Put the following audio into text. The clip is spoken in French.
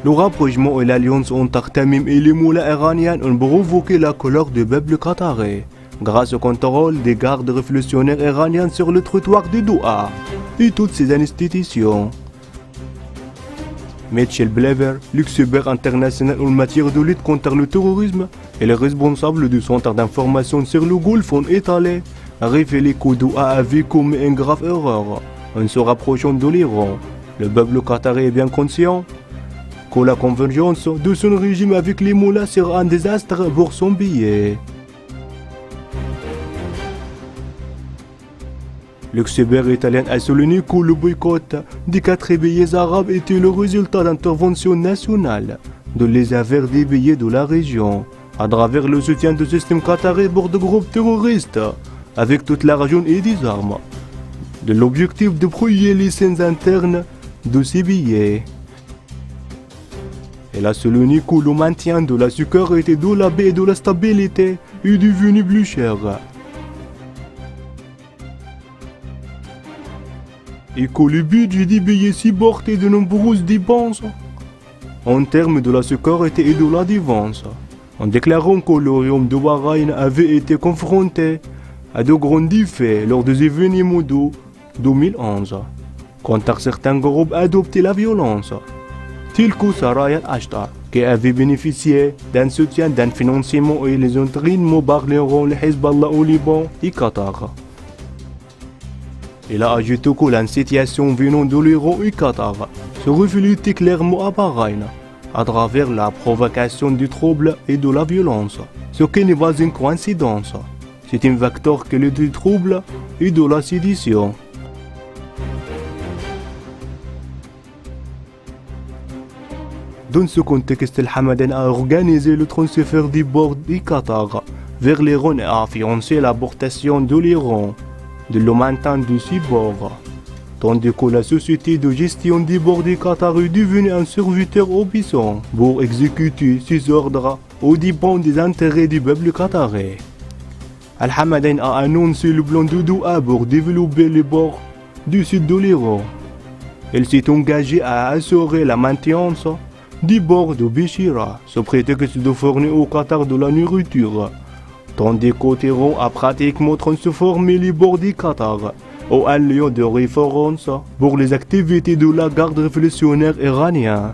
Le rapprochement et l'alliance entre Tamim et les moulins iraniens ont provoqué la colère du peuple qatari, grâce au contrôle des gardes révolutionnaires iraniens sur le trottoir de Doha et toutes ses institutions. Michel Blever, l'expert international en matière de lutte contre le terrorisme et le responsable du centre d'information sur le Golfe en Italie, a révélé que Doha avait commis une grave erreur en se rapprochant de l'Iran. Le peuple qatari est bien conscient que la convergence de son régime avec les mollahs sera un désastre pour son pays. L'expert italien a souligné que le boycott des 4 pays arabes était le résultat d'interventions nationales de les affaires des pays de la région, à travers le soutien du système qatari pour des groupes terroristes, avec toute la région et des armes, de l'objectif de brouiller les scènes internes de ces pays. Elle a souligné que le maintien de la sécurité de la paix et de la stabilité est devenu plus cher. Et que le budget des pays supportait de nombreuses dépenses en termes de la sécurité et de la défense, en déclarant que le royaume de Bahreïn avait été confronté à de grands défis lors des événements de 2011, quand certains groupes adoptaient la violence, tels que Saraya al-Ashtar, qui avait bénéficié d'un soutien d'un financement et les entraînements par l'Iran, le Hezbollah au Liban et Qatar. Il a ajouté que la situation venant de l'Iran et Qatar se reflétait clairement à Bahreïn, à travers la provocation du trouble et de la violence, ce qui n'est pas une coïncidence. C'est un vecteur que du trouble et de la sédition. Dans ce contexte, el Hamadan a organisé le transfert des bords du Qatar vers l'Iran et a financé l'abortation de l'Iran de le maintien de ces bords, tandis que la société de gestion des bords du Qatar est devenue un serviteur obéissant pour exécuter ses ordres aux dépens des intérêts du peuple qatari. Al Hamadan a annoncé le plan de Doha pour développer les bords du sud de l'Iran. Elle s'est engagée à assurer la maintenance des bords de Béchira, sous prétexte de fournir au Qatar de la nourriture, tandis que Téhéran a pratiquement transformé les bords du Qatar en un lieu de référence pour les activités de la garde révolutionnaire iranienne.